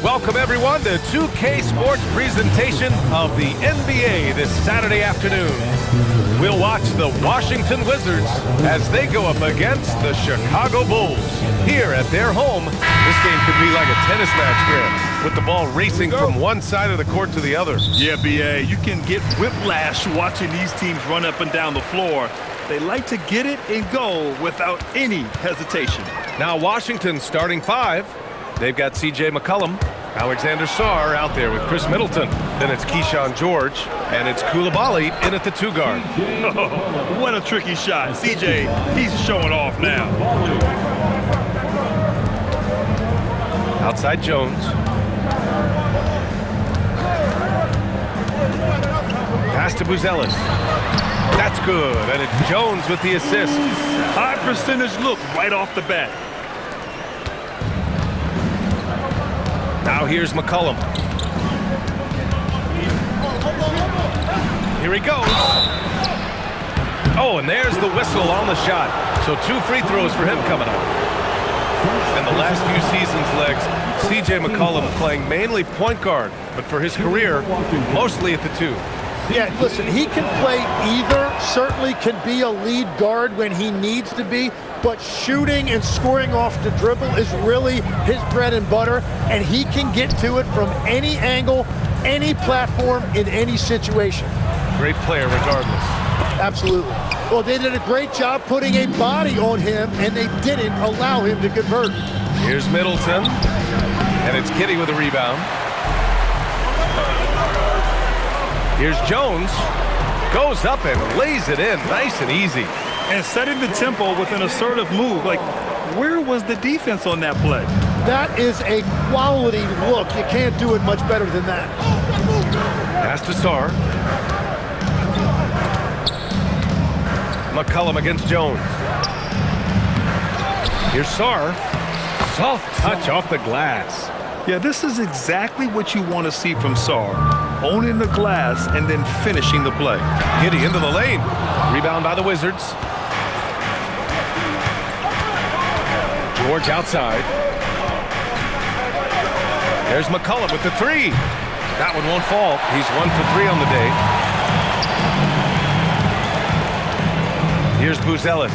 Welcome, everyone, to 2K Sports presentation of the NBA this Saturday afternoon. We'll watch the Washington Wizards as they go up against the Chicago Bulls. Here at their home, this game could be like a tennis match, Graham, with the ball racing from one side of the court to the other. Yeah, B.A., you can get whiplash watching these teams run up and down the floor. They like to get it and go without any hesitation. Now Washington starting five. They've got C.J. McCollum, Alexander Sarr out there with Chris Middleton. Then it's Keyshawn George, and it's Coulibaly in at the two guard. Oh, what a tricky shot. C.J., he's showing off now. Outside Jones. Pass to Buzelis. That's good, and it's Jones with the assist. High percentage look right off the bat. Now here's McCollum. Here he goes. Oh, and there's the whistle on the shot. So 2 free throws for him coming up. In the last few seasons, Legs, C.J. McCollum playing mainly point guard, but for his career, mostly at the two. Yeah, listen, he can play either, certainly can be a lead guard when he needs to be, but shooting and scoring off the dribble is really his bread and butter, and he can get to it from any angle, any platform, in any situation. Great player regardless. Absolutely. Well, they did a great job putting a body on him, and they didn't allow him to convert. Here's Middleton, and it's Giddey with a rebound. Here's Jones, goes up and lays it in, nice and easy. And setting the tempo with an assertive move. Like, where was the defense on that play? That is a quality look. You can't do it much better than that. Pass to Sarr. McCollum against Jones. Here's Sarr. Soft touch off the glass. Yeah, this is exactly what you want to see from Sarr. Owning the glass and then finishing the play. Giddey into the lane. Rebound by the Wizards. George outside. There's McCollum with the three. That one won't fall. He's 1 for 3 on the day. Here's Buzelis.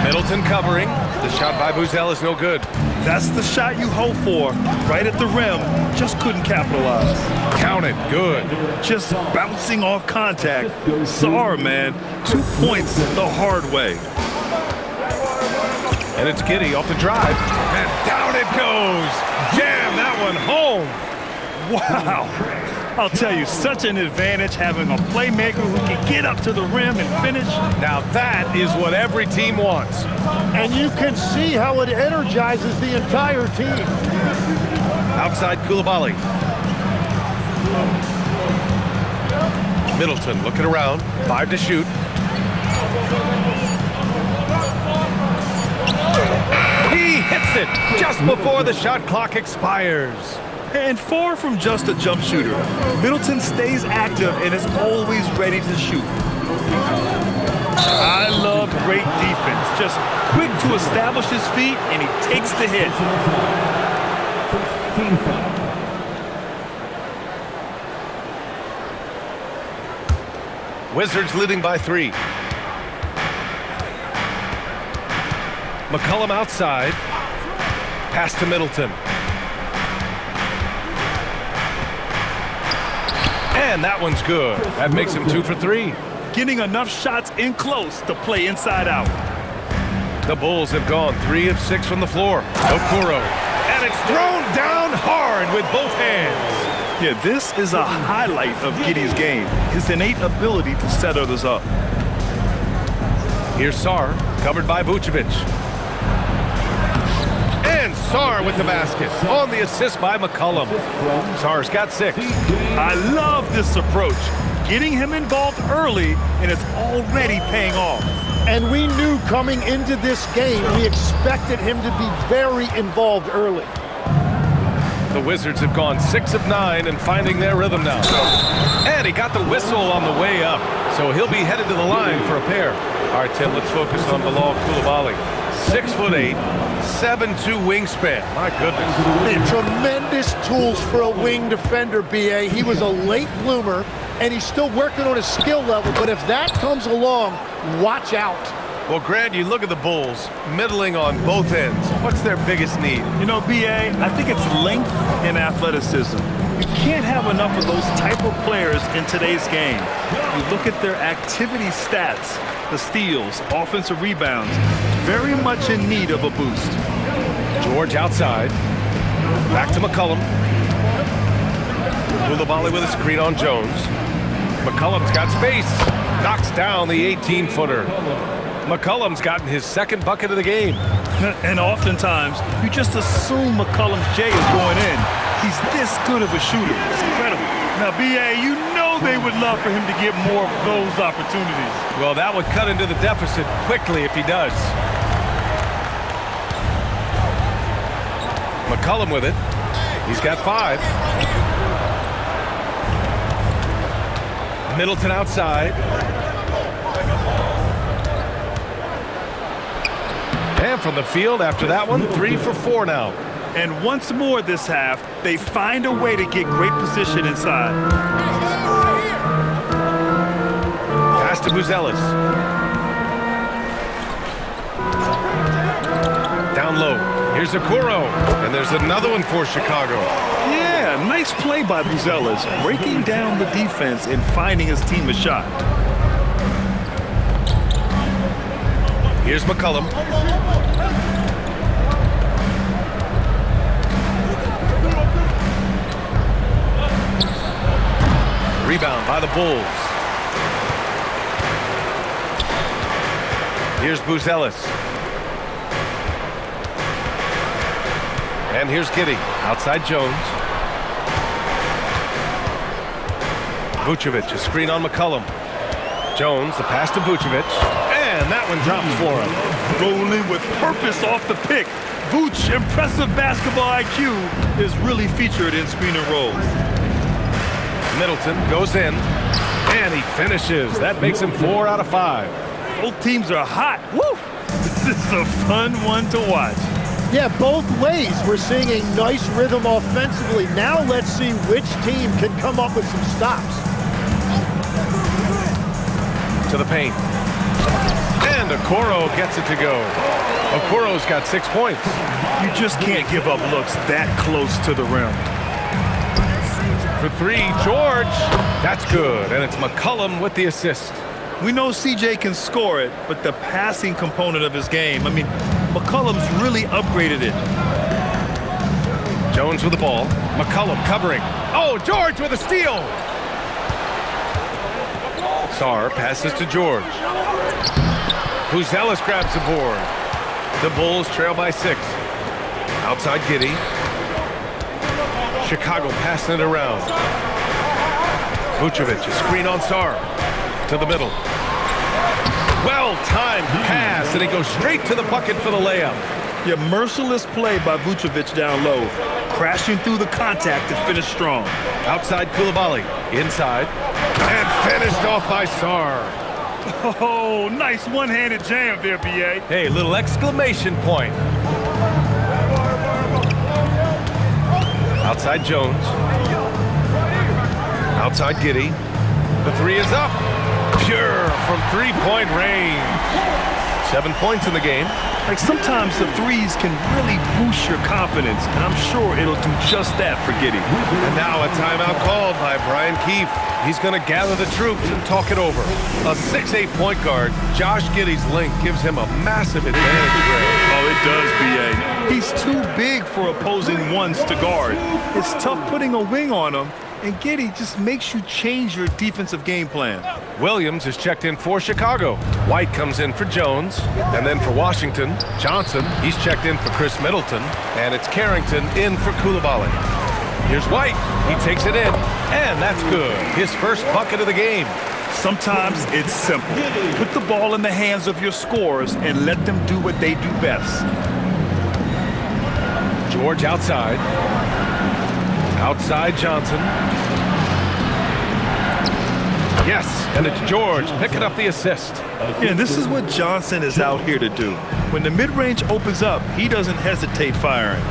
Middleton covering. The shot by Buzelis no good. That's the shot you hope for. Right at the rim. Just couldn't capitalize. Counted. Good. Just bouncing off contact. Sarr, man. 2 points the hard way. And it's Giddey off the drive. And down it goes. Jam that one home. Wow. I'll tell you, such an advantage having a playmaker who can get up to the rim and finish. Now that is what every team wants. And you can see how it energizes the entire team. Outside Coulibaly. Middleton looking around. 5 to shoot. He hits it just before the shot clock expires. And far from just a jump shooter, Middleton stays active and is always ready to shoot. I love great defense. Just quick to establish his feet, and he takes the hit. Wizards leading by 3. McCollum outside. Pass to Middleton. And that one's good. That makes him 2 for 3. Getting enough shots in close to play inside out. The Bulls have gone 3 of 6 from the floor. Okoro. And it's thrown down hard with both hands. Yeah, this is a highlight of Giddey's game. His innate ability to set others up. Here's Sarr, covered by Vucevic. And Sarr with the basket on the assist by McCollum. Sarr's got 6. I love this approach. Getting him involved early, and it's already paying off. And we knew coming into this game, we expected him to be very involved early. The Wizards have gone 6 of 9 and finding their rhythm now. And he got the whistle on the way up, so he'll be headed to the line for a pair. All right, Tim, let's focus on Bilal Coulibaly. 6'8", 7'2" wingspan. My goodness. And tremendous tools for a wing defender, B.A. He was a late bloomer, and he's still working on his skill level, but if that comes along, watch out. Well, Grant, you look at the Bulls, middling on both ends. What's their biggest need? You know, B.A., I think it's length and athleticism. You can't have enough of those type of players in today's game. You look at their activity stats, the steals, offensive rebounds, very much in need of a boost. George outside. Back to McCollum. Coulibaly with a screen on Jones. McCollum's got space. Knocks down the 18-footer. McCollum's gotten his second bucket of the game. And oftentimes, you just assume McCollum's J is going in. He's this good of a shooter. It's incredible. Now, B.A., you know they would love for him to get more of those opportunities. Well, that would cut into the deficit quickly if he does. McCollum with it. He's got 5. Middleton outside. And from the field after that one, 3 for 4 now. And once more this half, they find a way to get great position inside. Pass to Buzelis. Down low. Here's Okoro. And there's another one for Chicago. Yeah, nice play by Buzelis, breaking down the defense and finding his team a shot. Here's McCollum. Rebound by the Bulls. Here's Buzelis. And here's Giddey. Outside Jones. Vucevic, a screen on McCollum. Jones, the pass to Vucevic. And that one drops for him. Rolling with purpose off the pick. Vooch, impressive basketball IQ, is really featured in screen and rolls. Middleton goes in, and he finishes. That makes him 4 out of 5. Both teams are hot. Woo! This is a fun one to watch. Yeah, both ways. We're seeing a nice rhythm offensively. Now let's see which team can come up with some stops. To the paint. And Okoro gets it to go. Okoro's got 6 points. You just can't give up looks that close to the rim. For 3, George. That's good, and it's McCollum with the assist. We know CJ can score it, but the passing component of his game, I mean, McCollum's really upgraded it. Jones with the ball. McCollum covering. Oh, George with a steal. Sarr passes to George. Buzelis grabs the board. The Bulls trail by 6. Outside Giddey. Chicago passing it around. Vucevic, a screen on Sarr. To the middle. Well-timed pass, and he goes straight to the bucket for the layup. Yeah, merciless play by Vucevic down low. Crashing through the contact to finish strong. Outside Coulibaly. Inside. And finished off by Sarr. Oh, nice one-handed jam there, B.A. Hey, little exclamation point. Outside Jones. Outside Giddey. The 3 is up. Pure from 3-point range. 7 points in the game. Like sometimes the threes can really boost your confidence, and I'm sure it'll do just that for Giddey. And now a timeout called by Brian Keefe. He's going to gather the troops and talk it over. A 6'8" point guard, Josh Giddey's length gives him a massive advantage, Greg. Oh, it does, B.A. He's too big for opposing ones to guard. It's tough putting a wing on him, and Giddey just makes you change your defensive game plan. Williams is checked in for Chicago. White comes in for Jones, and then for Washington, Johnson. He's checked in for Chris Middleton, and it's Carrington in for Coulibaly. Here's White. He takes it in, and that's good. His first bucket of the game. Sometimes it's simple. Put the ball in the hands of your scorers and let them do what they do best. George outside. Outside Johnson. Yes, and it's George picking up the assist. Yeah, and this is what Johnson is out here to do. When the mid-range opens up, he doesn't hesitate firing.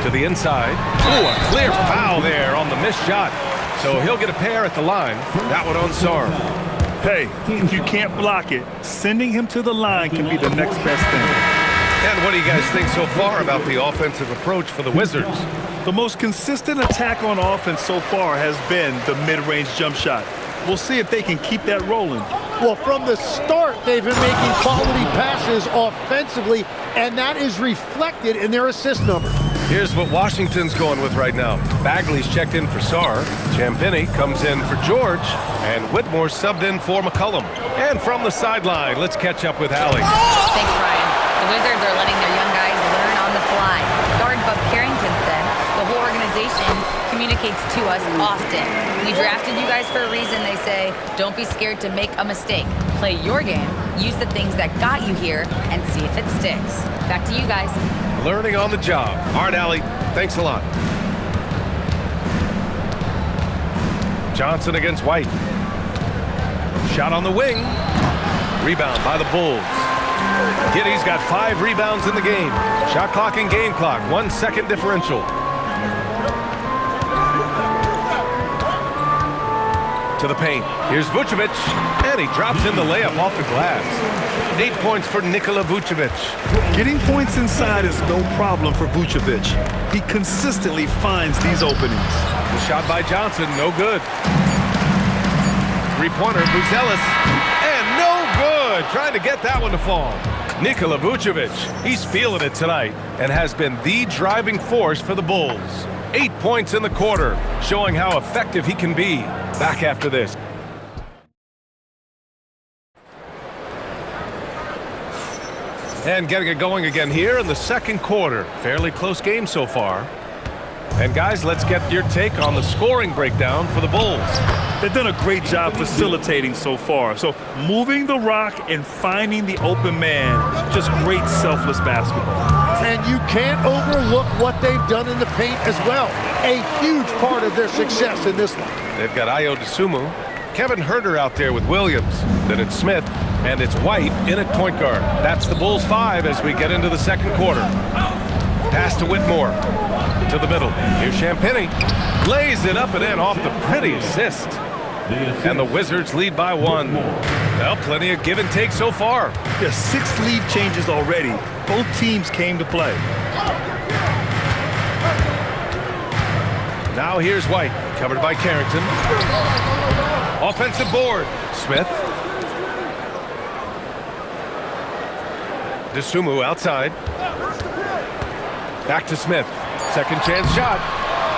To the inside. Oh, a clear foul there on the missed shot. So he'll get a pair at the line. That one on Sarr. Hey, if you can't block it, sending him to the line can be the next best thing. And what do you guys think so far about the offensive approach for the Wizards? The most consistent attack on offense so far has been the mid-range jump shot. We'll see if they can keep that rolling. Well, from the start, they've been making quality passes offensively, and that is reflected in their assist number. Here's what Washington's going with right now. Bagley's checked in for Sarr. Champagnie comes in for George. And Whitmore subbed in for McCollum. And from the sideline, let's catch up with Allie. Thanks, Brian. The Wizards are letting their young guys learn on the fly. Guard Bub Carrington said, the whole organization communicates to us often. We drafted you guys for a reason, they say. Don't be scared to make a mistake. Play your game, use the things that got you here, and see if it sticks. Back to you guys. Learning on the job. All right, Allie, thanks a lot. Johnson against White. Shot on the wing. Rebound by the Bulls. Giddey's got 5 rebounds in the game. Shot clock and game clock, 1 second differential. To the paint. Here's Vucevic, and he drops in the layup off the glass. 8 points for Nikola Vucevic. Getting points inside is no problem for Vucevic. He consistently finds these openings. The shot by Johnson, no good. Three-pointer, Buzelis, and no good. Trying to get that one to fall. Nikola Vucevic, he's feeling it tonight and has been the driving force for the Bulls. 8 points in the quarter, showing how effective he can be. Back after this. And getting it going again here in the second quarter. Fairly close game so far. And guys, let's get your take on the scoring breakdown for the Bulls. They've done a great job facilitating so far. So moving the rock and finding the open man, just great selfless basketball. And you can't overlook what they've done in the paint as well. A huge part of their success in this one. They've got Ayo Dosunmu, Kevin Huerter out there with Williams. Then it's Smith, and it's White in at point guard. That's the Bulls 5 as we get into the second quarter. Pass to Whitmore. To the middle. Here's Champagnie. Lays it up and in off the pretty assist. And the Wizards lead by 1. Well, plenty of give and take so far. There's 6 lead changes already. Both teams came to play. Now here's White, covered by Carrington. Offensive board. Smith. Dosunmu outside. Back to Smith. Second chance shot.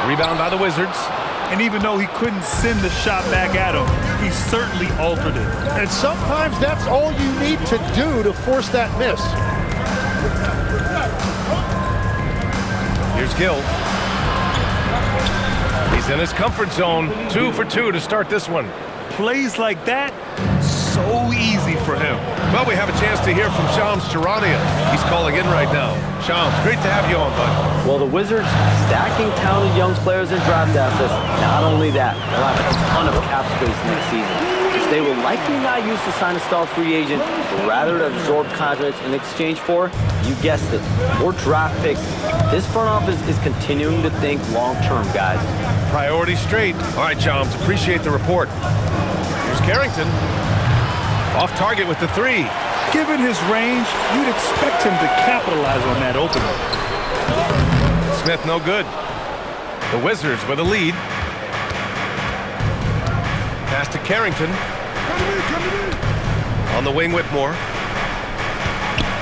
Rebound by the Wizards. And even though he couldn't send the shot back at him, he certainly altered it. And sometimes that's all you need to do to force that miss. Here's Gill. He's in his comfort zone. 2 for 2 to start this one. Plays like that, so easy for him. Well, we have a chance to hear from Shams Charania. He's calling in right now. Shams, great to have you on, bud. Well, the Wizards stacking talented young players and draft assets. Not only that, they'll have a ton of cap space next season, which they will likely not use to sign a star free agent, but rather to absorb contracts in exchange for, you guessed it, more draft picks. This front office is continuing to think long-term, guys. Priority straight. All right, Shams, appreciate the report. Here's Carrington. Off target with the 3. Given his range, you'd expect him to capitalize on that opening. Smith no good. The Wizards with a lead. Pass to Carrington. On the wing, Whitmore.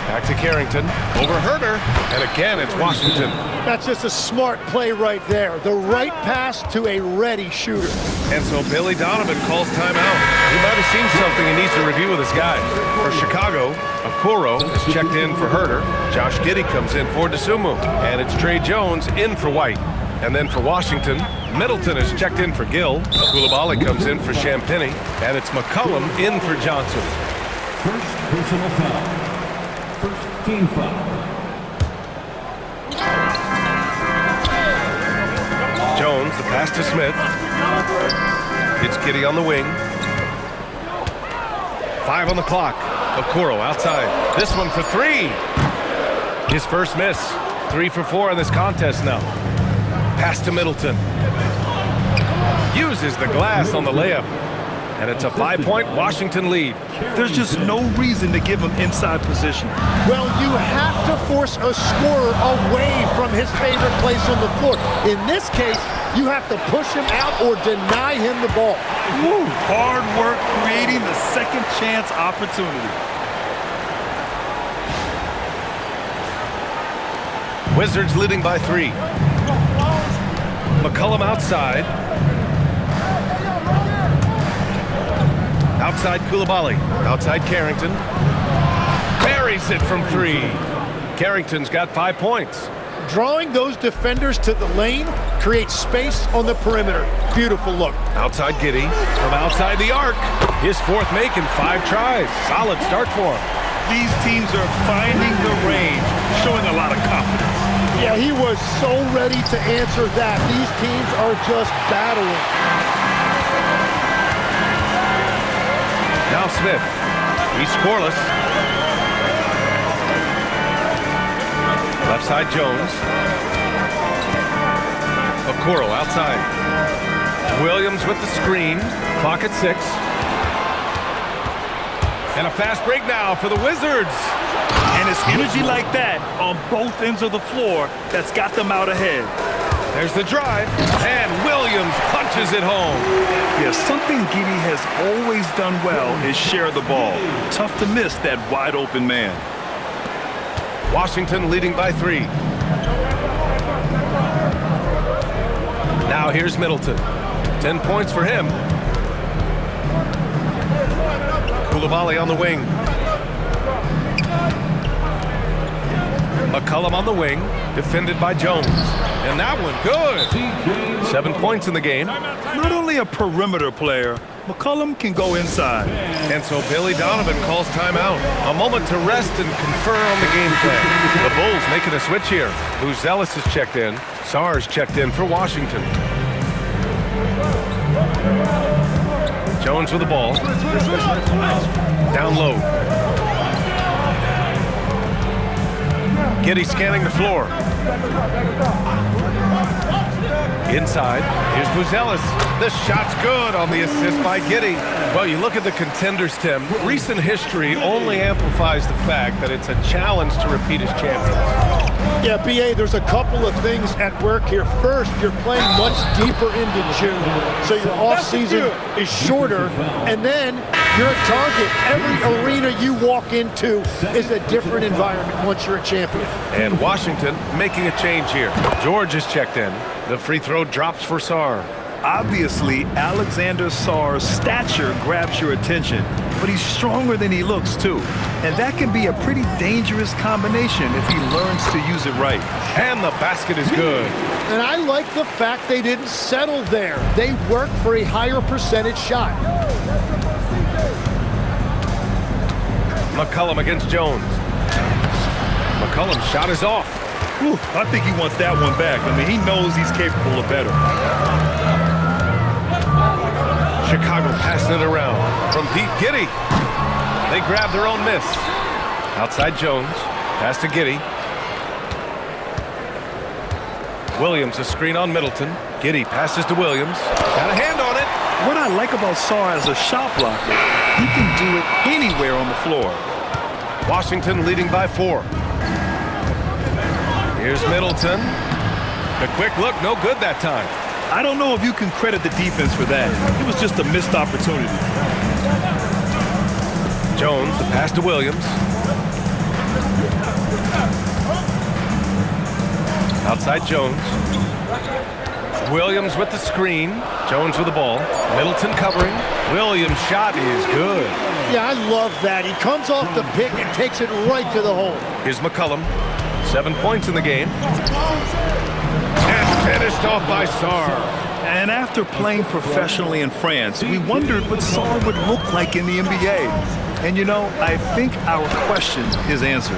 Back to Carrington. Over Huerter. And again, it's Washington. That's just a smart play right there. The right pass to a ready shooter. And so Billy Donovan calls timeout. He might have seen something he needs to review with his guy. For Chicago, Okoro is checked in for Huerter. Josh Giddey comes in for Dosunmu. And it's Trey Jones in for White. And then for Washington, Middleton is checked in for Gill. Coulibaly comes in for Champagnie. And it's McCollum in for Johnson. First personal foul. First team foul. Jones, the Pass to Smith. It's Giddey on the wing. 5 on the clock. Okoro outside. This one for 3. His first miss. 3 for 4 in this contest now. Pass to Middleton. Uses the glass on the layup. And it's a 5-point Washington lead. There's just no reason to give him inside position. Well, you have to force a scorer away from his favorite place on the floor. In this case, you have to push him out or deny him the ball. Woo. Hard work creating the second chance opportunity. Wizards leading by 3. McCollum outside. Outside Coulibaly. Outside Carrington. Buries it from 3. Carrington's got 5 points. Drawing those defenders to the lane creates space on the perimeter. Beautiful look. Outside Giddey. From outside the arc. His 4th make in 5 tries. Solid start for him. These teams are finding the range, showing a lot of confidence. Yeah, he was so ready to answer that. These teams are just battling. Now Smith. He's scoreless. Left side Jones. Okoro outside. Williams with the screen. Clock at 6. And a fast break now for the Wizards. And it's energy like that on both ends of the floor that's got them out ahead. There's the drive, and Williams punches it home. Yeah, something Giddey has always done well is share the ball. Tough to miss that wide open man. Washington leading by 3. Now here's Middleton. 10 points for him. Coulibaly on the wing. McCollum on the wing, defended by Jones. And that one, good. 7 points in the game. Not only a perimeter player, McCollum can go inside. And so Billy Donovan calls timeout. A moment to rest and confer on the game plan. The Bulls making a switch here. Lou Zealous has checked in. Sarge checked in for Washington. Jones with the ball. Down low. Giddey scanning the floor. Inside, here's Buzelis. The shot's good on the assist by Giddey. Well, you look at the contenders, Tim. Recent history only amplifies the fact that it's a challenge to repeat as champions. Yeah, B.A., there's a couple of things at work here. First, you're playing much deeper into June, so your offseason is shorter, and then you're a target. Every arena you walk into is a different environment once you're a champion. And Washington making a change here. George is checked in. The free throw drops for Sarr. Obviously, Alexander Sarr's stature grabs your attention, but he's stronger than he looks, too. And that can be a pretty dangerous combination if he learns to use it right. And the basket is good. And I like the fact they didn't settle there. They worked for a higher percentage shot. McCollum against Jones. McCollum's shot is off. Whew, I think he wants that one back. I mean, he knows he's capable of better. Chicago passing it around from deep. Giddey. They grab their own miss. Outside Jones. Pass to Giddey. Williams a screen on Middleton. Giddey passes to Williams. Got a hand on it. What I like about Sarr as a shot blocker, he can do it anywhere on the floor. Washington leading by 4. Here's Middleton. The quick look, no good that time. I don't know if you can credit the defense for that. It was just a missed opportunity. Jones, the pass to Williams. Outside Jones. Williams with the screen. Jones with the ball. Middleton covering. Williams' shot is good. Yeah, I love that. He comes off the pick and takes it right to the hole. Here's McCollum. 7 points in the game. And finished off by Sarr. And after playing professionally in France, we wondered what Sarr would look like in the NBA. And you know, I think our question is answered.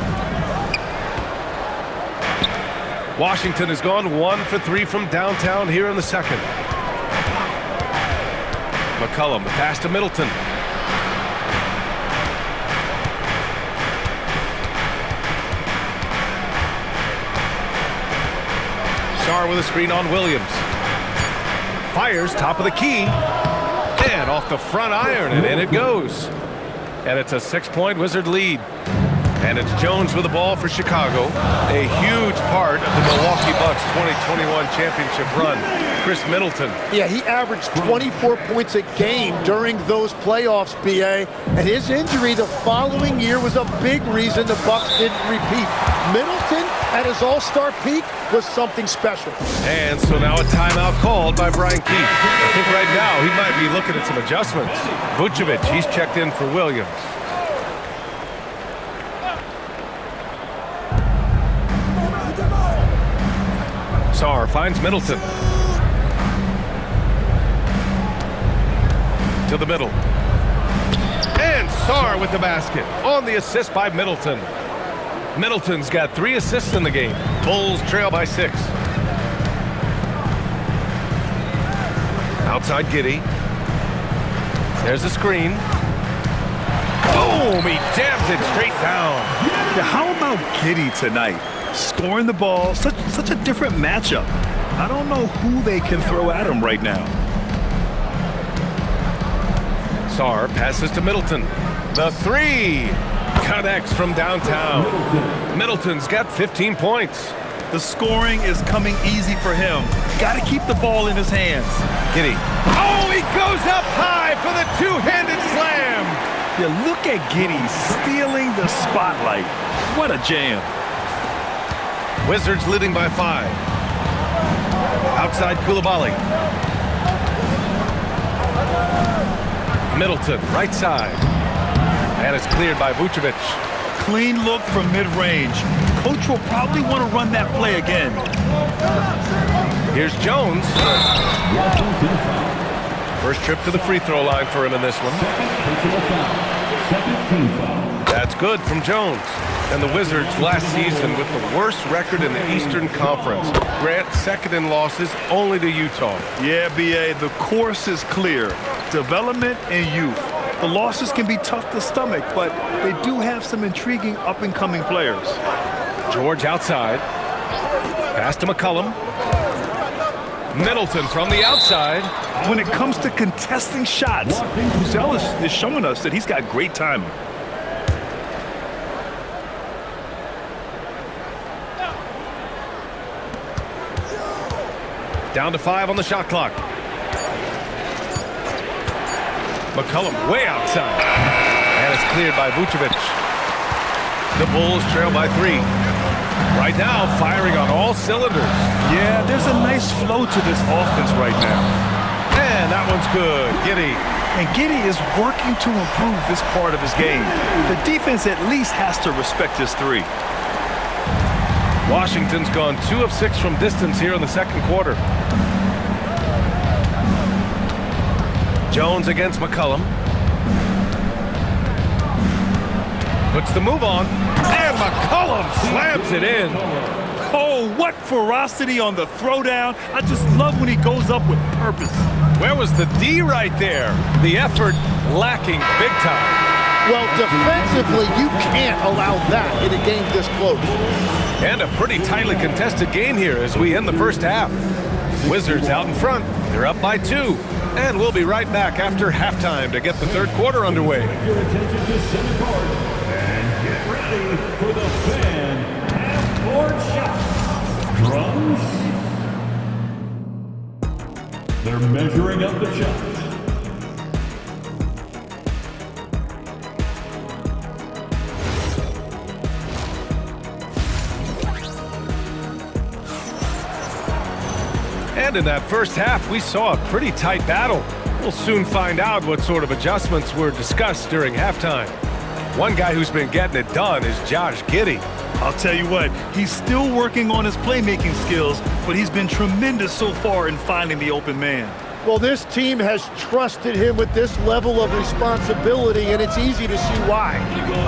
Washington has gone 1 for 3 from downtown here in the second. McCollum, the pass to Middleton. Sarr with a screen on Williams. Fires top of the key. And off the front iron, and in it goes. And it's a 6-point Wizard lead. And it's Jones with the ball for Chicago. A huge part of the Milwaukee Bucks 2021 championship run. Chris Middleton. Yeah, he averaged 24 points a game during those playoffs, B.A. And his injury the following year was a big reason the Bucks didn't repeat. Middleton, at his all-star peak, was something special. And so now a timeout called by Brian Keefe. I think right now he might be looking at some adjustments. Vucevic, he's checked in for Williams. Sarr finds Middleton. To the middle. And Sarr with the basket on the assist by Middleton. Middleton's got 3 assists in the game. Bulls trail by 6. Outside Giddey. There's a screen. Boom! He jams it straight down. Yeah, how about Giddey tonight? Scoring the ball, such a different matchup. I don't know who they can throw at him right now. Sarr passes to Middleton. The 3 connects from downtown. Middleton's got 15 points. The scoring is coming easy for him. Got to keep the ball in his hands. Giddey. Oh, he goes up high for the two-handed slam. Yeah, look at Giddey stealing the spotlight. What a jam. Wizards leading by 5. Outside Coulibaly. Middleton, right side. And it's cleared by Vucevic. Clean look from mid-range. Coach will probably want to run that play again. Here's Jones. First trip to the free throw line for him in this one. That's good from Jones. And the Wizards last season with the worst record in the Eastern Conference. Grant second in losses only to Utah. Yeah, B.A., the course is clear. Development and youth. The losses can be tough to stomach, but they do have some intriguing up-and-coming players. George outside. Pass to McCollum. Middleton from the outside. When it comes to contesting shots, Uzelis is showing us that he's got great timing. Down to 5 on the shot clock. McCollum way outside. And it's cleared by Vucevic. The Bulls trail by 3. Right now, firing on all cylinders. Yeah, there's a nice flow to this offense right now. And that one's good. Giddey. And Giddey is working to improve this part of his game. The defense at least has to respect his 3. Washington's gone 2 of 6 from distance here in the second quarter. Jones against McCollum. Puts the move on. And McCollum slams it in. Oh, what ferocity on the throwdown. I just love when he goes up with purpose. Where was the D right there? The effort lacking big time. Well, defensively, you can't allow that in a game this close. And a pretty tightly contested game here as we end the first half. Wizards out in front. They're up by 2. And we'll be right back after halftime to get the third quarter underway. Your attention to center court and get ready for the fan half-court shots. Drums. They're measuring up the shots. And in that first half, we saw a pretty tight battle. We'll soon find out what sort of adjustments were discussed during halftime. One guy who's been getting it done is Josh Giddey. I'll tell you what, he's still working on his playmaking skills, but he's been tremendous so far in finding the open man. Well, this team has trusted him with this level of responsibility, and it's easy to see why.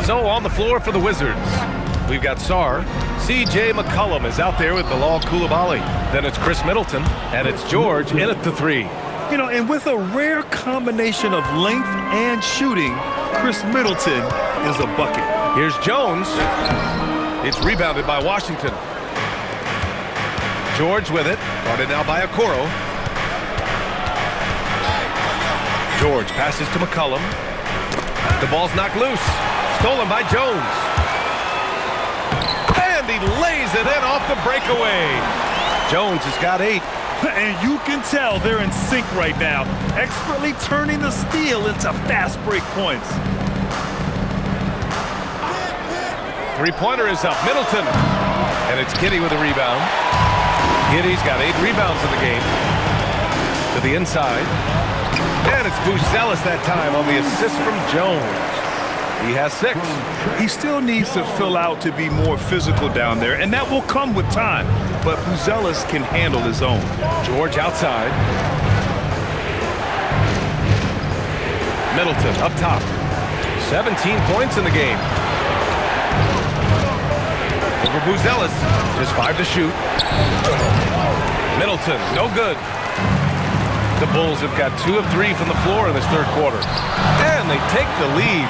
So on the floor for the Wizards, We've got Sarr. C.J. McCollum is out there with Bilal Coulibaly. Then it's Chris Middleton, and it's George in at the 3. You know, and with a rare combination of length and shooting, Chris Middleton is a bucket. Here's Jones. It's rebounded by Washington. George with it. Guarded now by Okoro. George passes to McCollum. The ball's knocked loose. Stolen by Jones. And he lays it in off the breakaway. Jones has got 8. And you can tell they're in sync right now, expertly turning the steal into fast break points. Three-pointer is up. Middleton. And it's Giddey with a rebound. Giddey's got 8 rebounds in the game. To the inside. And it's Buzelis that time on the assist from Jones. He has 6. He still needs to fill out to be more physical down there, and that will come with time. But Buzelis can handle his own. George outside. Middleton up top. 17 points in the game. Over Buzelis. Just 5 to shoot. Middleton, no good. The Bulls have got 2 of 3 from the floor in this third quarter. And they take the lead.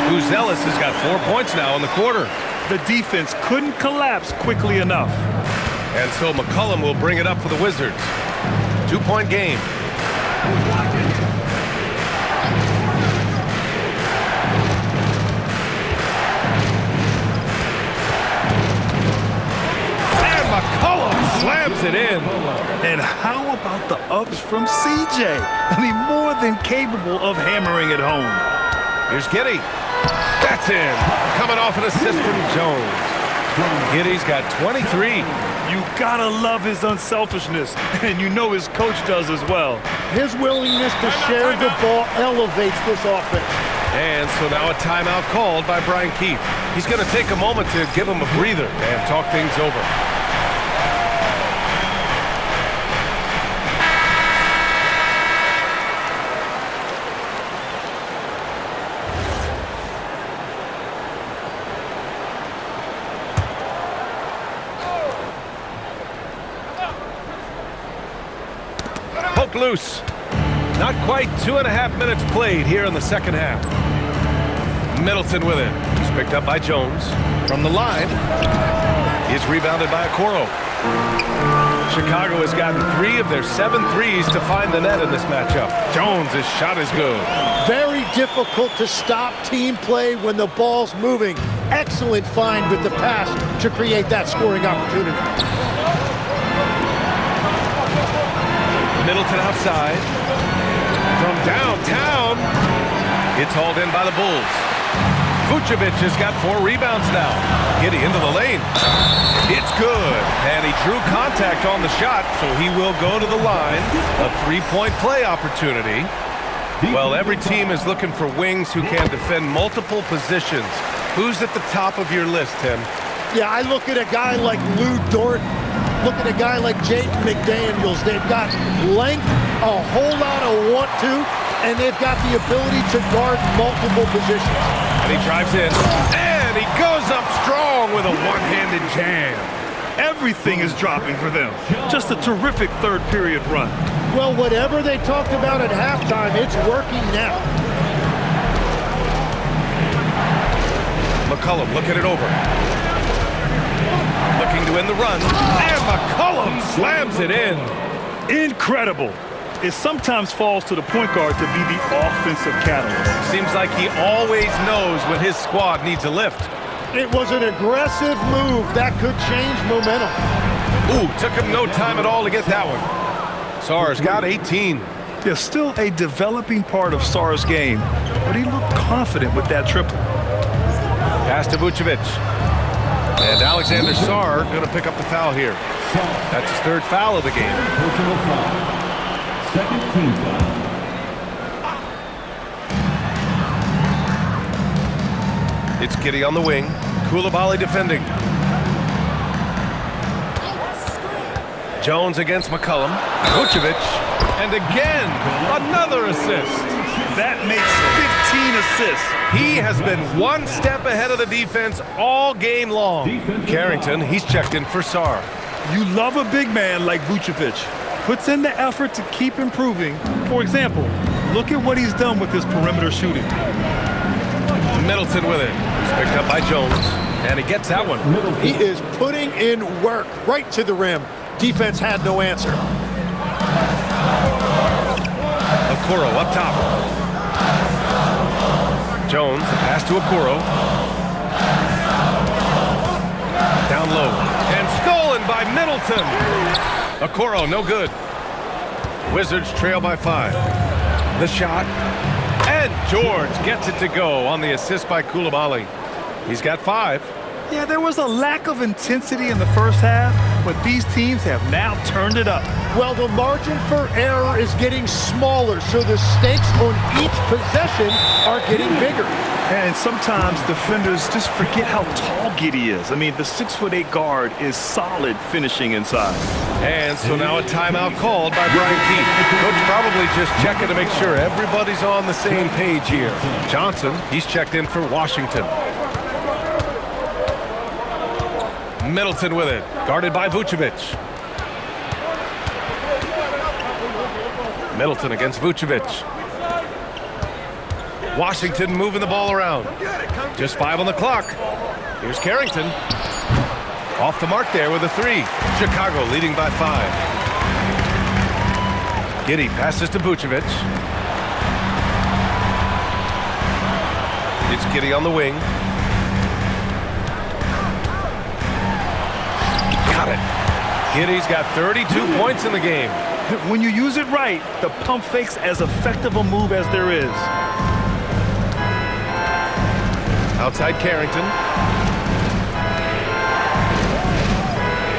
Buzelis has got 4 points now in the quarter. The defense couldn't collapse quickly enough. And so McCollum will bring it up for the Wizards. 2-point game. And McCollum slams it in. And how about the ups from CJ? I mean, more than capable of hammering it home. Here's Giddey. That's in. Coming off an assist from Jones. Giddey's got 23. You gotta love his unselfishness, and you know his coach does as well. His willingness to share the ball elevates this offense. And so now a timeout called by Brian Keefe. He's going to take a moment to give him a breather and talk things over. Poke loose. Not quite 2.5 minutes played here in the second half. Middleton with it. He's picked up by Jones. From the line, he's rebounded by Okoro. Chicago has gotten 3 of their 7 threes to find the net in this matchup. Jones' shot is good. Very difficult to stop team play when the ball's moving. Excellent find with the pass to create that scoring opportunity. Middleton outside. From downtown, it's hauled in by the Bulls. Vucevic has got 4 rebounds now. Giddey into the lane. It's good. And he drew contact on the shot, so he will go to the line. A 3-point play opportunity. Well, every team is looking for wings who can defend multiple positions. Who's at the top of your list, Tim? Yeah, I look at a guy like Lou Dort. Look at a guy like Jaden McDaniels. They've got length, a whole lot of want-to, and they've got the ability to guard multiple positions. And he drives in, and he goes up strong with a one-handed jam. Everything is dropping for them. Just a terrific third period run. Well, whatever they talked about at halftime, it's working now. McCollum looking it over. Looking to end the run, and McCollum slams it in. Incredible. It sometimes falls to the point guard to be the offensive catalyst. Seems like he always knows when his squad needs a lift. It was an aggressive move that could change momentum. Ooh, took him no time at all to get that one. Sarr's got 18. There's still a developing part of Sarr's game, but he looked confident with that triple. Pass to Vucevic. And Alexander Sarr going to pick up the foul here. That's his 3rd foul of the game. Personal foul. Second team foul. It's Giddey on the wing. Coulibaly defending. Jones against McCollum. Vucevic. And again, another assist. That makes 15 assists. He has been one step ahead of the defense all game long. Carrington, he's checked in for Sarr. You love a big man like Vucevic. Puts in the effort to keep improving. For example, look at what he's done with his perimeter shooting. Middleton with it. He's picked up by Jones, and he gets that one. He is putting in work right to the rim. Defense had no answer. Okoro up top. Jones, the pass to Okoro. Down low. And stolen by Middleton. Okoro, no good. Wizards trail by 5. The shot. And George gets it to go on the assist by Coulibaly. He's got 5. Yeah, there was a lack of intensity in the first half, but these teams have now turned it up. Well, the margin for error is getting smaller, so the stakes on each possession are getting bigger. And sometimes defenders just forget how tall Giddey is. I mean, the 6'8" guard is solid finishing inside. And so now a timeout called by Brian Keefe. Coach probably just checking to make sure everybody's on the same page here. Johnson, he's checked in for Washington. Middleton with it, guarded by Vucevic. Middleton against Vucevic. Washington moving the ball around. Just 5 on the clock. Here's Carrington. Off the mark there with a 3. Chicago leading by 5. Giddey passes to Vucevic. It's Giddey on the wing. Got it. Giddey's got 32 points in the game. When you use it right, the pump fake's as effective a move as there is. Outside Carrington.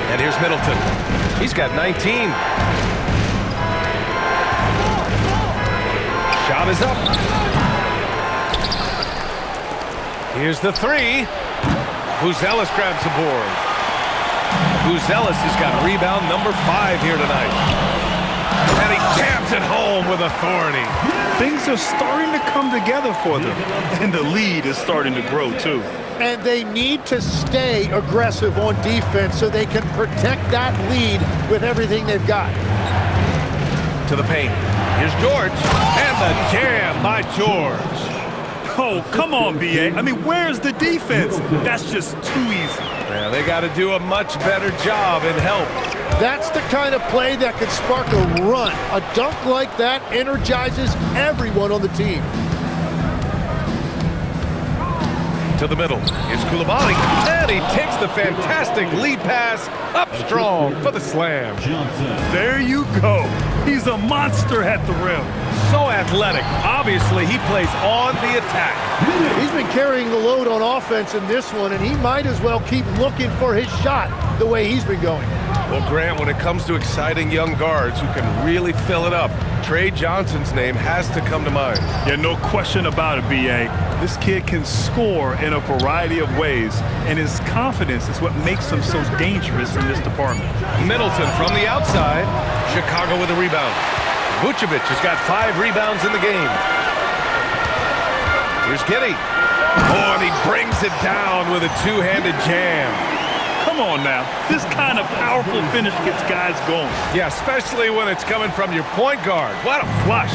And here's Middleton. He's got 19. Shot is up. Here's the 3. Buzelis grabs the board. Buzelis has got rebound number 5 here tonight. And he jams it home with authority. Things are starting to come together for them. And the lead is starting to grow, too. And they need to stay aggressive on defense so they can protect that lead with everything they've got. To the paint. Here's George. And the jam by George. Oh, come on, B.A. I mean, where's the defense? That's just too easy. Yeah, they got to do a much better job in help. That's the kind of play that could spark a run. A dunk like that energizes everyone on the team. To the middle. Here's Coulibaly. And he takes the fantastic lead pass up strong for the slam. There you go. He's a monster at the rim. So athletic. Obviously, he plays on the attack. He's been carrying the load on offense in this one, and he might as well keep looking for his shot the way he's been going. Well, Grant, when it comes to exciting young guards who can really fill it up, Trey Johnson's name has to come to mind. Yeah, no question about it, B.A. This kid can score in a variety of ways, and his confidence is what makes him so dangerous in this department. Middleton from the outside. Chicago with a rebound. Vucevic has got 5 rebounds in the game. Here's Giddey. Oh, and he brings it down with a 2-handed jam. Come on now. This kind of powerful finish gets guys going. Yeah, especially when it's coming from your point guard. What a flush.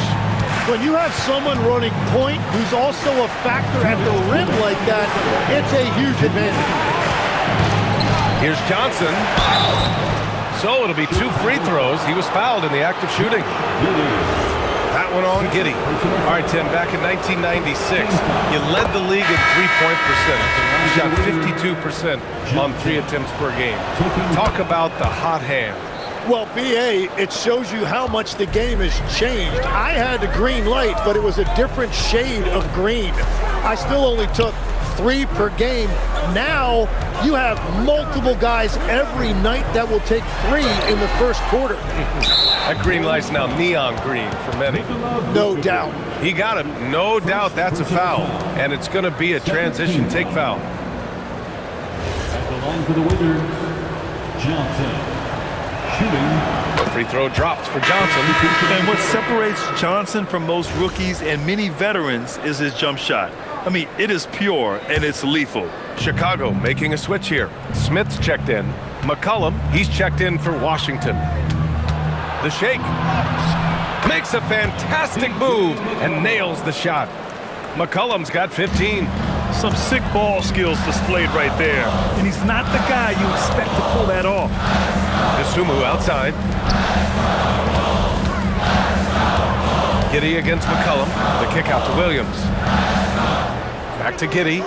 When you have someone running point who's also a factor at the rim like that, it's a huge advantage. Here's Johnson. So it'll be 2 free throws. He was fouled in the act of shooting. That one on Giddey. All right, Tim, back in 1996, you led the league in three-point percentage. You shot 52% on 3 attempts per game. Talk about the hot hand. Well, B.A., it shows you how much the game has changed. I had a green light, but it was a different shade of green. I still only took 3 per game. Now you have multiple guys every night that will take 3 in the first quarter. That green light's now neon green for many. No doubt. He got him. No doubt that's a foul. And it's going to be a transition take foul. At the line for the Wizards, Johnson. Shooting Free throw dropped for Johnson. And what separates Johnson from most rookies and many veterans is his jump shot. I mean, it is pure and it's lethal. Chicago making a switch here. Smith's checked in. McCollum, he's checked in for Washington. The shake. Makes a fantastic move and nails the shot. McCollum's got 15. Some sick ball skills displayed right there. And he's not the guy you expect to pull that off. Dosunmu outside. Giddey against McCollum. The kick out to Williams. Back to Giddey.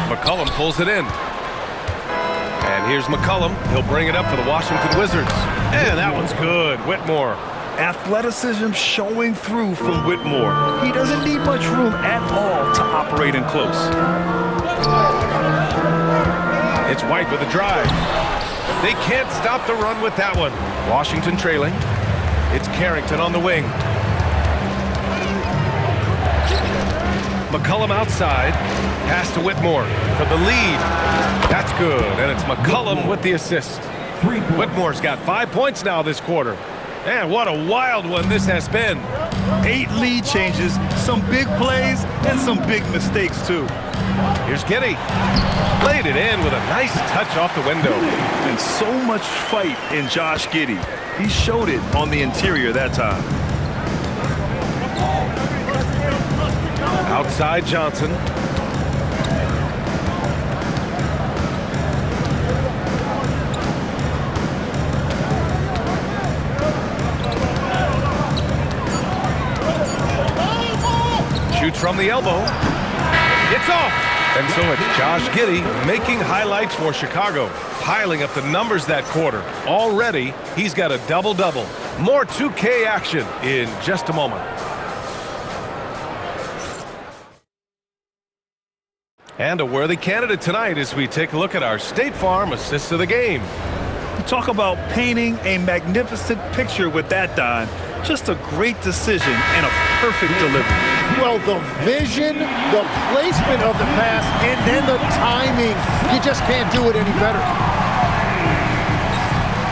McCollum pulls it in. And here's McCollum. He'll bring it up for the Washington Wizards. And that one's good. Whitmore. Athleticism showing through from Whitmore. He doesn't need much room at all to operate in close. It's White with a drive. They can't stop the run with that one. Washington trailing. It's Carrington on the wing. McCollum outside. Pass to Whitmore for the lead. That's good, and it's McCollum with the assist. Whitmore's got 5 points now this quarter. And what a wild one this has been. 8 lead changes, some big plays, and some big mistakes, too. Here's Giddey. Played it in with a nice touch off the window. And so much fight in Josh Giddey. He showed it on the interior that time. Outside Johnson. Shoots from the elbow. It's off. And so it's Josh Giddey making highlights for Chicago, piling up the numbers that quarter. Already, he's got a double-double. More 2K action in just a moment. And a worthy candidate tonight as we take a look at our State Farm assists of the game. Talk about painting a magnificent picture with that, Don. Just a great decision and a perfect delivery. Well, the vision, the placement of the pass, and then the timing. You just can't do it any better.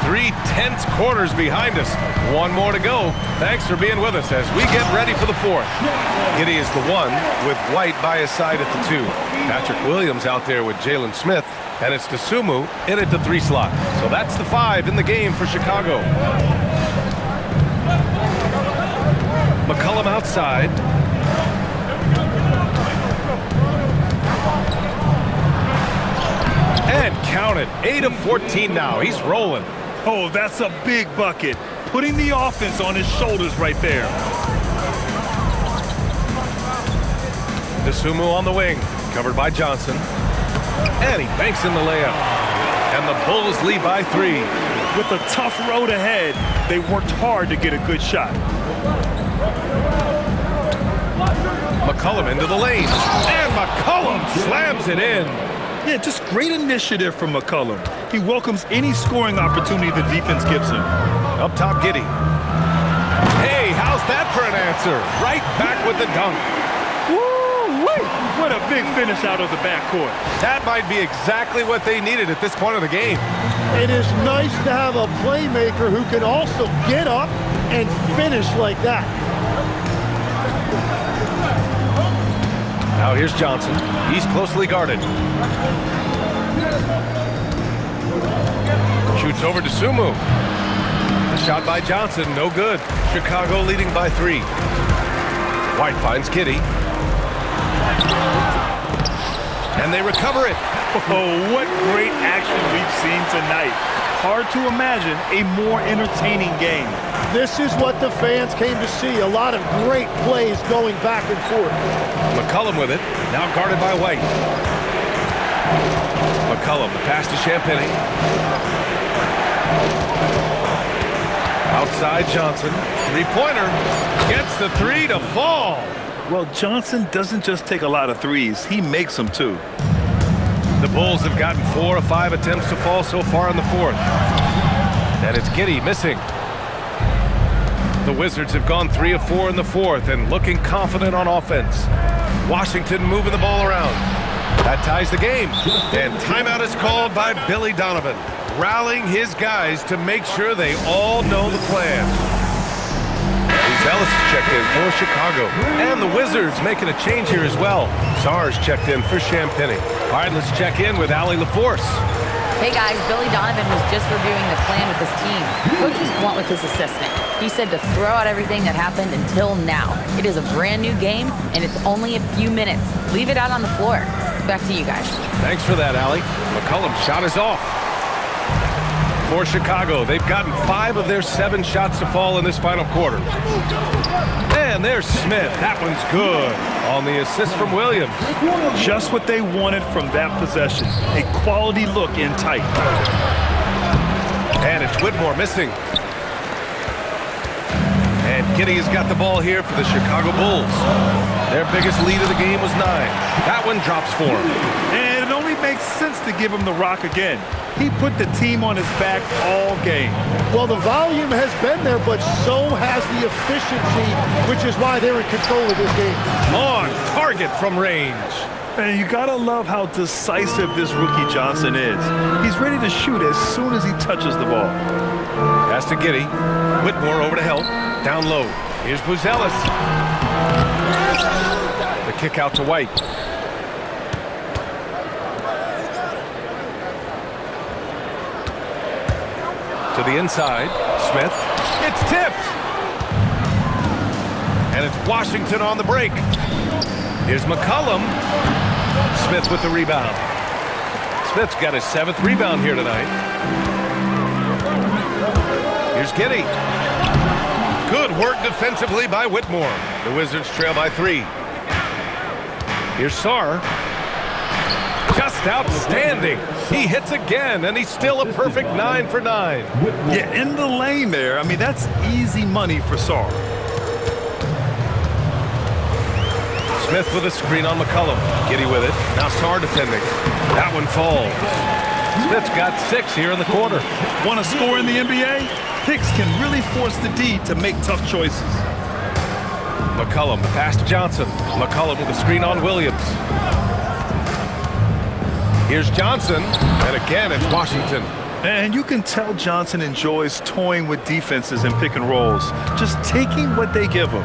3 tense quarters behind us. One more to go. Thanks for being with us as we get ready for the fourth. Giddey is the one with White by his side at the 2. Patrick Williams out there with Jalen Smith. And it's Dosunmu in at the 3 slot. So that's the 5 in the game for Chicago. McCollum outside. And count it. 8 of 14 now. He's rolling. Oh, that's a big bucket. Putting the offense on his shoulders right there. Dosunmu on the wing. Covered by Johnson. And he banks in the layup. And the Bulls lead by 3. With a tough road ahead, they worked hard to get a good shot. McCollum into the lane. And McCollum slams it in. Yeah, just great initiative from McCollum. He welcomes any scoring opportunity the defense gives him. Up top, Giddey. Hey, how's that for an answer? Right back with the dunk. Woo-wee! What a big finish out of the backcourt. That might be exactly what they needed at this point of the game. It is nice to have a playmaker who can also get up and finish like that. Now here's Johnson. He's closely guarded. Shoots over to Dosunmu. The shot by Johnson, no good. Chicago leading by 3. White finds Giddey. And they recover it. Oh, what great action we've seen tonight. Hard to imagine a more entertaining game. This is what the fans came to see. A lot of great plays going back and forth. McCollum with it, now guarded by White. McCollum, the pass to Champagnie. Outside Johnson, 3-pointer, gets the 3 to fall. Well, Johnson doesn't just take a lot of threes, he makes them too. The Bulls have gotten 4 of 5 attempts to fall so far in the fourth. And it's Giddey missing. The Wizards have gone 3 of 4 in the fourth and looking confident on offense. Washington moving the ball around. That ties the game. And timeout is called by Billy Donovan, rallying his guys to make sure they all know the plan. Ellis checked in for Chicago. And the Wizards making a change here as well. Sarge checked in for Champagnie. All right, let's check in with Allie LaForce. Hey guys, Billy Donovan was just reviewing the plan with his team. Coach was blunt with his assistant. He said to throw out everything that happened until now. It is a brand new game, and it's only a few minutes. Leave it out on the floor. Back to you guys. Thanks for that, Allie. McCollum's shot is off. For Chicago, they've gotten 5 of their 7 shots to fall in this final quarter. And there's Smith. That one's good on the assist from Williams. Just what they wanted from that possession. A quality look in tight. And it's Whitmore missing. And Giddey has got the ball here for the Chicago Bulls. Their biggest lead of the game was 9. That one drops for him. And it only makes sense to give him the rock again. He put the team on his back all game. Well, the volume has been there, but so has the efficiency, which is why they're in control of this game. On target from range. And you gotta love how decisive this rookie Johnson is. He's ready to shoot as soon as he touches the ball. Pass to Giddey. Whitmore over to help. Down low. Here's Buzelis. The kick out to White. To the inside. Smith. It's tipped. And it's Washington on the break. Here's McCollum. Smith with the rebound. Smith's got his 7th rebound here tonight. Here's Giddey. Good work defensively by Whitmore. The Wizards trail by 3. Here's Sarr. Just outstanding. He hits again, and he's still a perfect 9 for 9. Yeah, in the lane there. I mean, that's easy money for Sarr. Smith with a screen on McCollum. Giddey with it. Now Sarr defending. That one falls. Smith's got 6 here in the quarter. Want to score in the NBA? Picks can really force the D to make tough choices. McCollum, the pass to Johnson. McCollum with a screen on Williams. Here's Johnson, and again it's Washington. And you can tell Johnson enjoys toying with defenses and pick and rolls, just taking what they give him.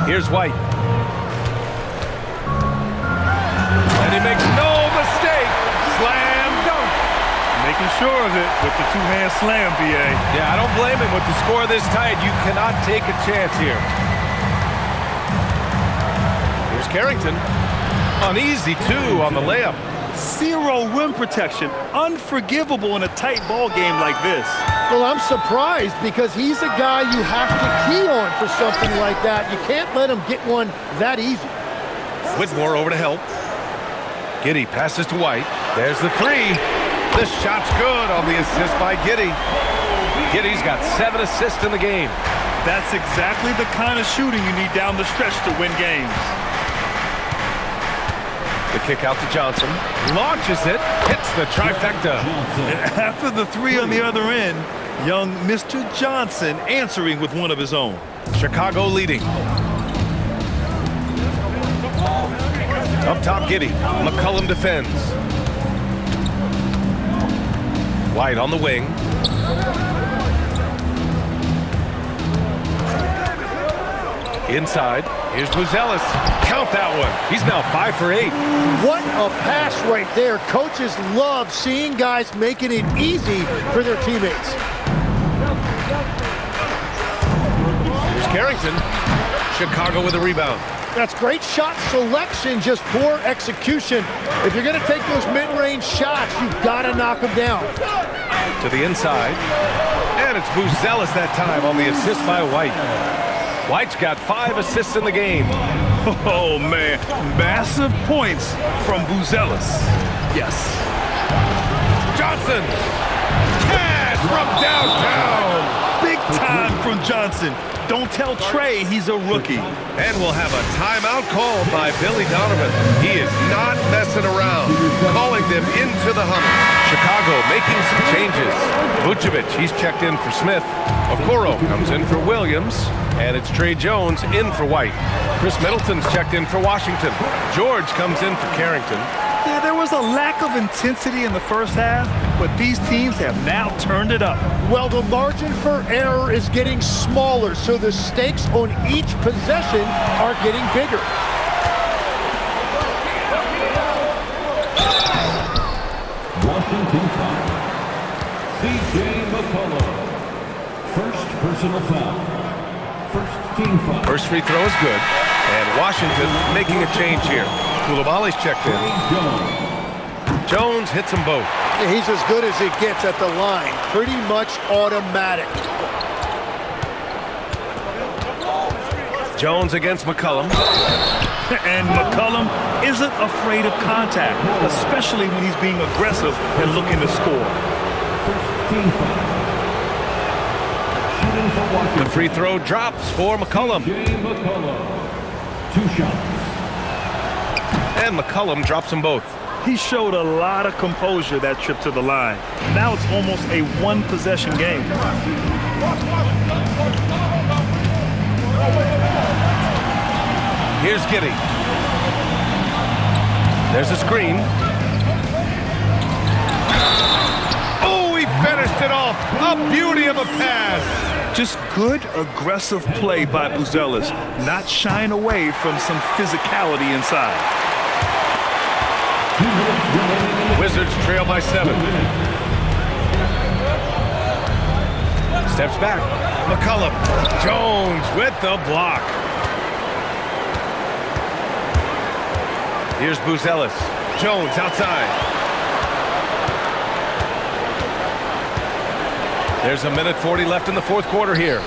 Here's White. And he makes no mistake. Slam dunk. Making sure of it with the 2-hand slam, B.A. Yeah, I don't blame him. With the score this tight, you cannot take a chance here. Here's Carrington. Uneasy, too, on the layup. 0 rim protection. Unforgivable in a tight ball game like this. Well, I'm surprised because he's a guy you have to key on for something like that. You can't let him get one that easy. Whitmore over to help. Giddey passes to White. There's the 3. This shot's good on the assist by Giddey. Giddey's got 7 assists in the game. That's exactly the kind of shooting you need down the stretch to win games. The kick out to Johnson. Launches it. Hits the trifecta. And after the 3 on the other end, young Mr. Johnson answering with one of his own. Chicago leading. Up top, Giddey. McCollum defends. White on the wing. Inside. Here's Buzelis. Count that one. He's now 5 for 8. What a pass right there. Coaches love seeing guys making it easy for their teammates. Here's Carrington. Chicago with a rebound. That's great shot selection, just poor execution. If you're going to take those mid-range shots, you've got to knock them down. To the inside. And it's Buzelis that time on the assist by White. White's got 5 assists in the game. Oh, man. Massive points from Buzelis. Yes. Johnson. Cash from downtown. Big time from Johnson. Don't tell Trey he's a rookie. And we'll have a timeout called by Billy Donovan. He is not messing around, calling them into the hunt. Chicago making some changes. Vucevic, he's checked in for Smith. Okoro comes in for Williams. And it's Trey Jones in for White. Chris Middleton's checked in for Washington. George comes in for Carrington. Yeah, there was a lack of intensity in the first half, but these teams have now turned it up. Well, the margin for error is getting smaller, so the stakes on each possession are getting bigger. Washington foul. C.J. McCollum. First personal foul. First team foul. First free throw is good. And Washington making a change here. Koulibaly's checked in. Jones hits them both. He's as good as it gets at the line. Pretty much automatic. Jones against McCollum. And McCollum isn't afraid of contact, especially when he's being aggressive and looking to score. First team foul. Shooting for Washington. The free throw drops for McCollum. C.J. McCollum. 2 shots. And McCollum drops them both. He showed a lot of composure that trip to the line. Now it's almost a one-possession game. Here's Giddey. There's a screen. Oh, he finished it off. A beauty of a pass. Just good, aggressive play by Buzelis, not shying away from some physicality inside. Wizards trail by 7. Steps back. McCollum. Jones with the block. Here's Buzelis. Jones outside. There's a minute 40 left in the fourth quarter here.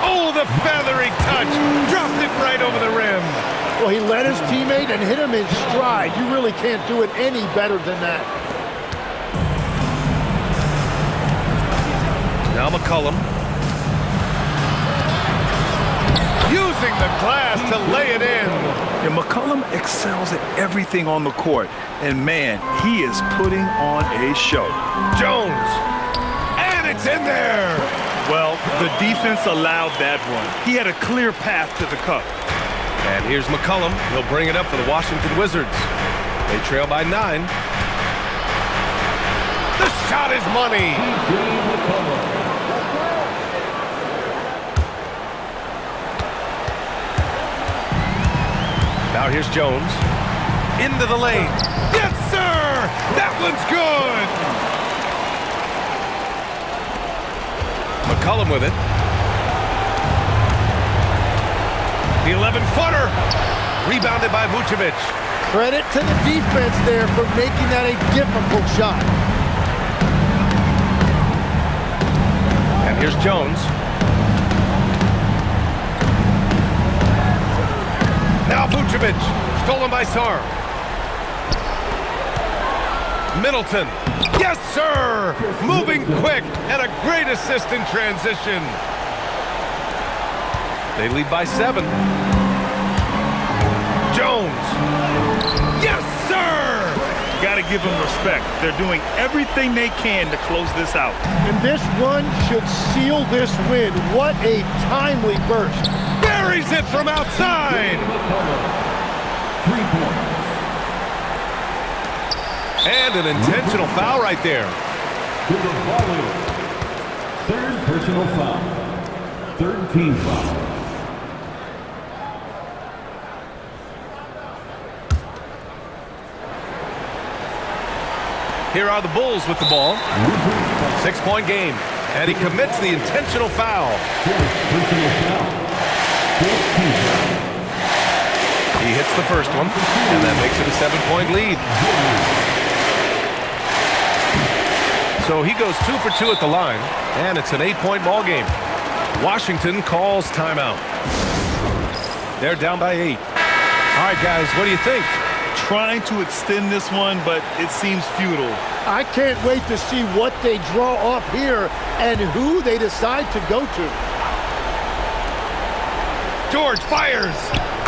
Oh, the feathery touch. Dropped it right over the rim. Well, he led his teammate and hit him in stride. You really can't do it any better than that. Now McCollum. Using the glass to lay it in. And McCollum excels at everything on the court. And man, he is putting on a show. Jones. And it's in there. Well, the defense allowed that one. He had a clear path to the cup. And here's McCollum. He'll bring it up for the Washington Wizards. They trail by 9. The shot is money. Now here's Jones. Into the lane. Yes, sir! That one's good! McCollum with it. The 11-footer. Rebounded by Vucevic. Credit to the defense there for making that a difficult shot. And here's Jones. Now Vucevic. Stolen by Sarr. Middleton. Yes, sir! Moving quick and a great assist in transition. They lead by 7. Jones. Yes, sir! Got to give them respect. They're doing everything they can to close this out. And this run should seal this win. What a timely burst. Buries it from outside. 3 points. And an intentional foul right there. Third personal foul. Third team foul. Here are the Bulls with the ball. 6-point game. And he commits the intentional foul. Fourth personal foul. Fourth team foul. He hits the first one, and that makes it a 7-point lead. So he goes 2 for 2 at the line, and it's an 8-point ball game. Washington calls timeout. They're down by 8. All right, guys, what do you think? Trying to extend this one, but it seems futile. I can't wait to see what they draw up here and who they decide to go to. George fires.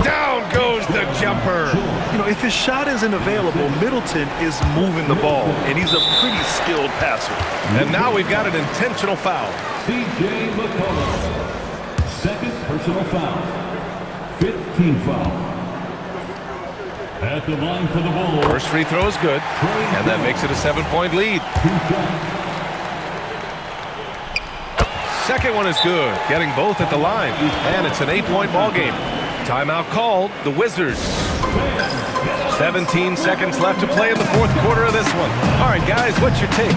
Down goes the jumper. You know, if his shot isn't available, Middleton is moving the ball, and he's a pretty skilled passer. And now we've got an intentional foul. C.J. McCollum. personal foul. 15 foul. At the line for the Bulls. First free throw is good, and that makes it a 7-point lead. Second one is good, getting both at the line, and it's an 8-point ball game. Timeout called, the Wizards. 17 seconds left to play in the fourth quarter of this one. All right, guys, what's your take?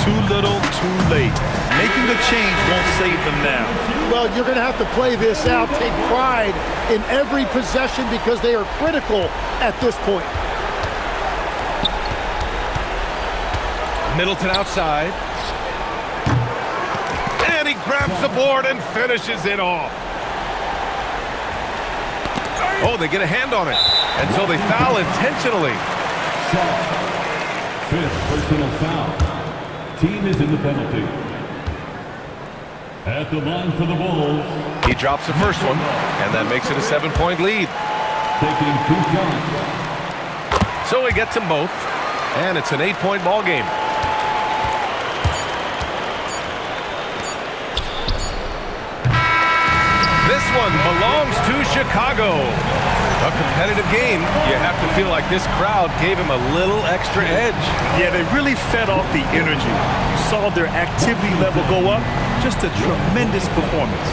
Too little, too late. Making the change won't save them now. Well, you're going to have to play this out, take pride in every possession because they are critical at this point. Middleton outside. And he grabs the board and finishes it off. Oh, they get a hand on it. And so they foul intentionally. Fifth personal foul. Team is in the penalty. At the line for the Bulls. He drops the first one, and that makes it a 7-point lead. Taking 2 shots. So he gets them both, and it's an 8-point ball game. This one belongs to Chicago. A competitive game. You have to feel like this crowd gave him a little extra edge. Yeah, they really fed off the energy. You saw their activity level go up. Just a tremendous performance.